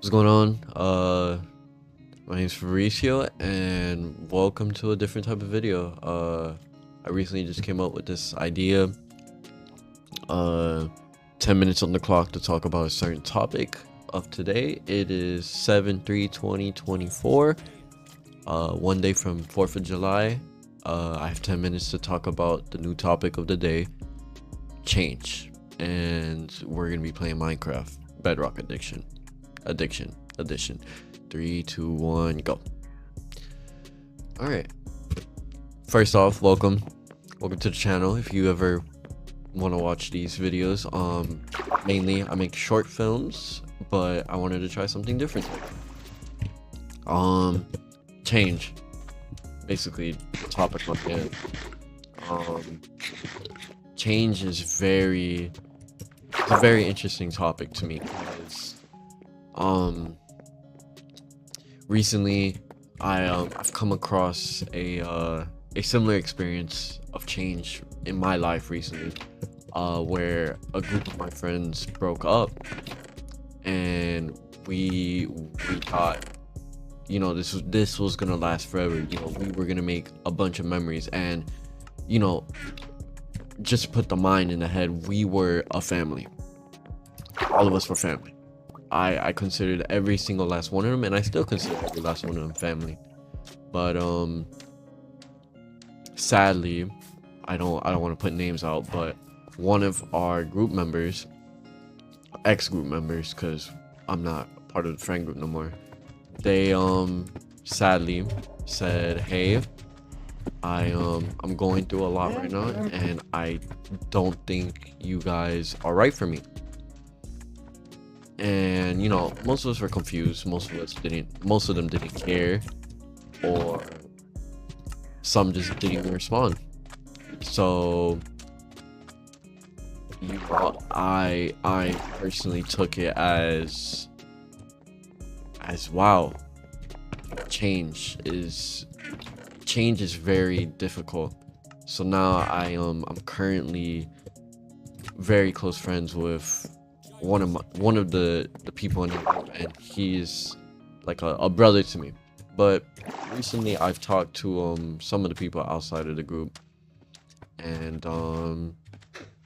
What's going on? My name's Fabricio, and welcome to a different type of video. I recently just came up with this idea. Uh, 10 minutes on the clock to talk about a certain topic of today. It is 7/3/2024. One day from 4th of July. I have 10 minutes to talk about the new topic of the day, change, and we're gonna be playing Minecraft Bedrock Edition. 3, 2, 1, go. All right. First off, welcome to the channel. If you ever want to watch these videos, mainly I make short films, but I wanted to try something different. Change, basically the topic of it. Change is it's a very interesting topic to me because recently I've come across a similar experience of change in my life recently, where a group of my friends broke up, and we thought, this was gonna last forever. We were gonna make a bunch of memories, and just put the mind in the head, we were a family. All of us were family. I considered every single last one of them, and I still consider every last one of them family. But sadly, I don't want to put names out, but one of our group members, ex-group members, because I'm not part of the friend group no more, they sadly said, hey, I'm going through a lot right now, and I don't think you guys are right for me. And most of us were confused. Most of them didn't care, or some just didn't even respond. So I personally took it as wow, change is very difficult. So now I'm currently very close friends with one of the people in the group, and he's like a brother to me. But recently I've talked to some of the people outside of the group, and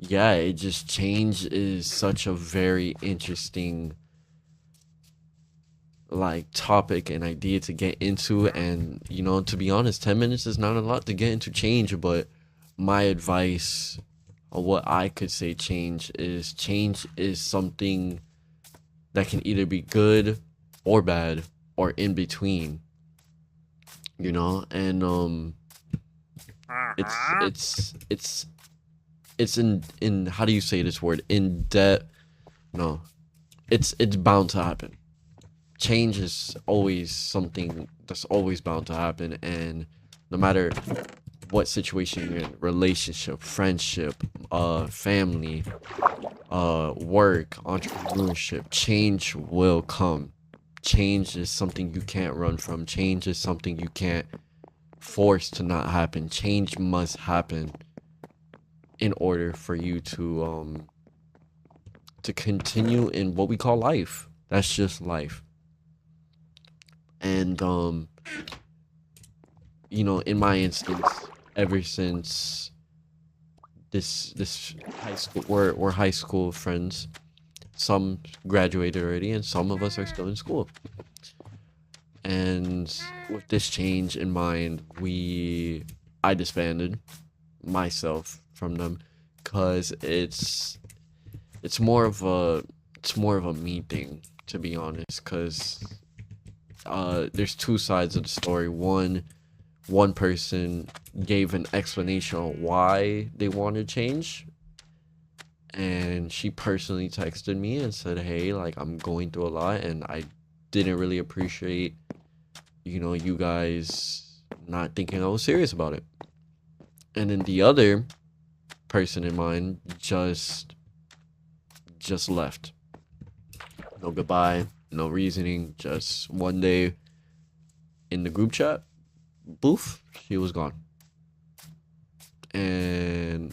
yeah, it just change is such a very interesting topic and idea to get into. And to be honest, 10 minutes is not a lot to get into change, but my advice, or what I could say, change is something that can either be good or bad or in between, and it's in how do you say this word, in depth? No, it's bound to happen. Change is always something that's always bound to happen, and no matter what situation you're in, relationship, friendship, family, work, entrepreneurship, change will come. Change is something you can't run from. Change is something you can't force to not happen. Change must happen in order for you to continue in what we call life. That's just life. And in my instance, ever since this high school, we're high school friends. Some graduated already, and some of us are still in school. And with this change in mind, I disbanded myself from them, because it's more of a me thing, to be honest. Because there's two sides of the story. One person gave an explanation on why they wanted change, and she personally texted me and said, hey, I'm going through a lot, and I didn't really appreciate you guys not thinking I was serious about it. And then the other person in mind just left. No goodbye, no reasoning, just one day in the group chat, boof, she was gone. And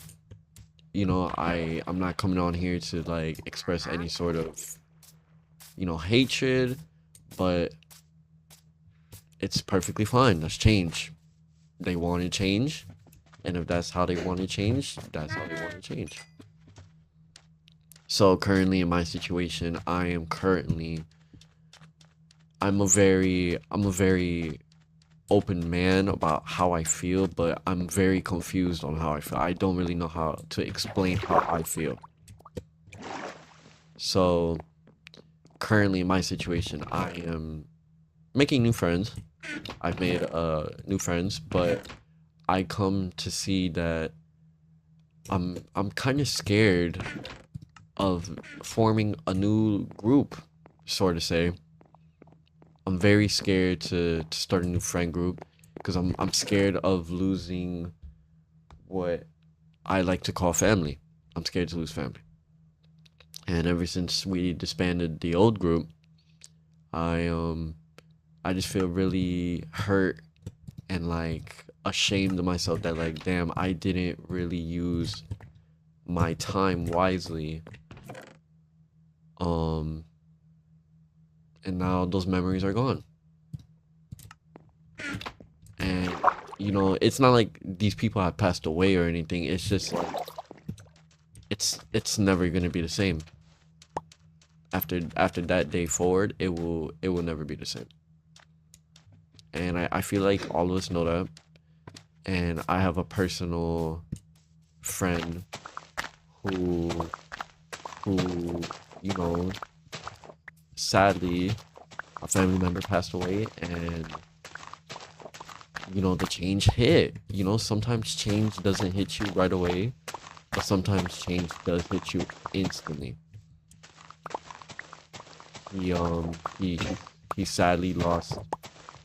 I'm not coming on here to express any sort of hatred but it's perfectly fine. That's change. They want to change, and if that's how they want to change, that's how they want to change. So currently in my situation, I'm a very open man about how I feel, but I'm very confused on how I feel. I don't really know how to explain how I feel. So currently in my situation, I am making new friends. I've made new friends, but I come to see that I'm kind of scared of forming a new group, sort of say. I'm very scared to start a new friend group because I'm scared of losing what I like to call family. I'm scared to lose family. And ever since we disbanded the old group, I um I just feel really hurt and like ashamed of myself that like damn, I didn't really use my time wisely. Um and now those memories are gone. And it's not like these people have passed away or anything. It's just like it's never gonna be the same. After that day forward, it will never be the same. And I feel like all of us know that. And I have a personal friend who who you know sadly a family member passed away, and the change hit. Sometimes change doesn't hit you right away, but sometimes change does hit you instantly. He sadly lost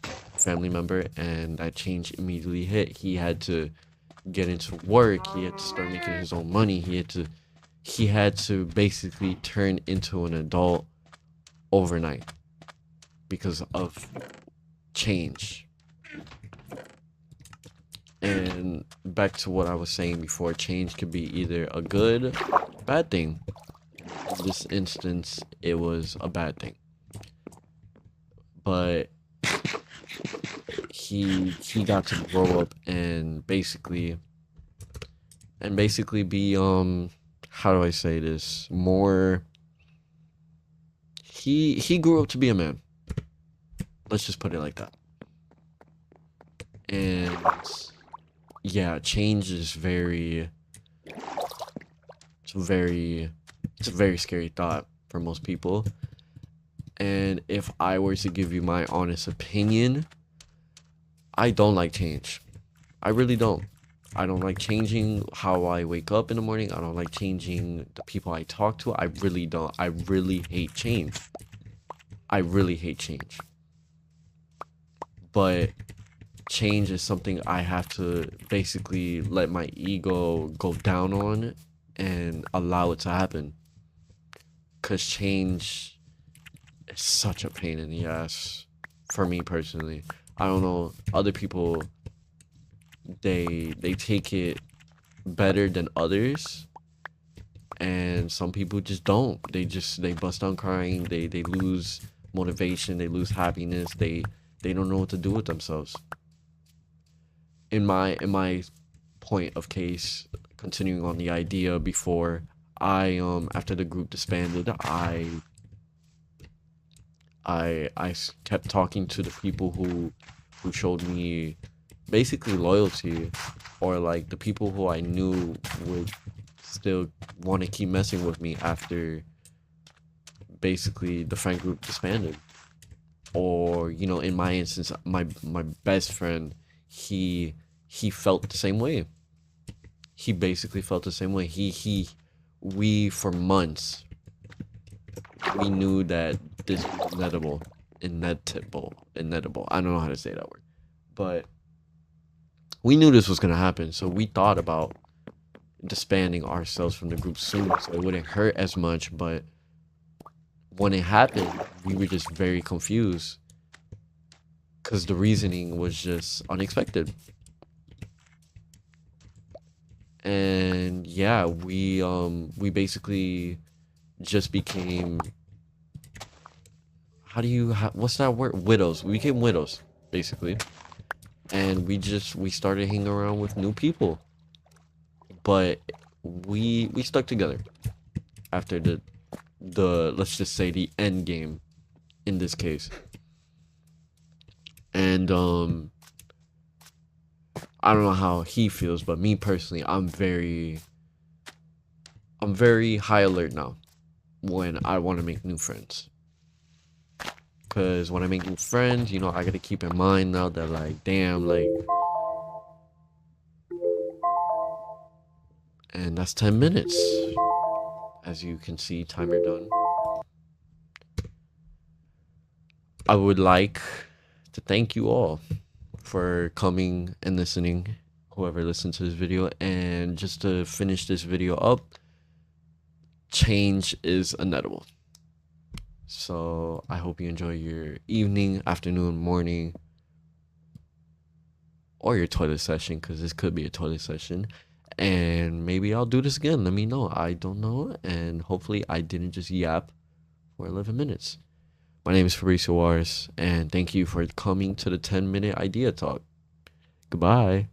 a family member, and that change immediately hit. He had to get into work. He had to start making his own money. He had to basically turn into an adult overnight because of change. And back to what I was saying before, change could be either a good or bad thing. In this instance, it was a bad thing. But he got to grow up and basically be how do I say this? More he grew up to be a man. Let's just put it like that. And yeah, change is it's a very it's a very scary thought for most people. And if I were to give you my honest opinion, I don't like change. I really don't. I don't like changing how I wake up in the morning. I don't like changing the people I talk to. I really don't. I really hate change. I really hate change. But change is something I have to basically let my ego go down on and allow it to happen. Because change is such a pain in the ass for me personally. I don't know. Other people, they take it better than others, and some people just don't. They bust down crying. They lose motivation. They lose happiness. They don't know what to do with themselves. In my point of case, continuing on the idea before, after the group disbanded, I kept talking to the people who showed me basically loyalty, or like the people who I knew would still want to keep messing with me after basically the friend group disbanded. Or in my instance, my best friend, he felt the same way. He basically felt the same way. We for months we knew that this was inevitable. I don't know how to say that word, but we knew this was gonna happen. So we thought about disbanding ourselves from the group soon, so it wouldn't hurt as much. But when it happened, we were just very confused because the reasoning was just unexpected. And yeah, we basically just became, how do you what's that word? Widows. We became widows, basically. And we started hanging around with new people. But we stuck together after the let's just say the end game in this case. And I don't know how he feels, but me personally, I'm very high alert now when I want to make new friends. Cause when I make new friends, you know, I gotta keep in mind now that like, damn, like, and that's 10 minutes. As you can see, timer done. I would like to thank you all for coming and listening, whoever listened to this video. And just to finish this video up, change is inevitable. So I hope you enjoy your evening, afternoon, morning, or your toilet session, because this could be a toilet session. And maybe I'll do this again. Let me know. I don't know. And hopefully I didn't just yap for 11 minutes. My name is Fabricio, and thank you for coming to the 10-minute idea talk. Goodbye.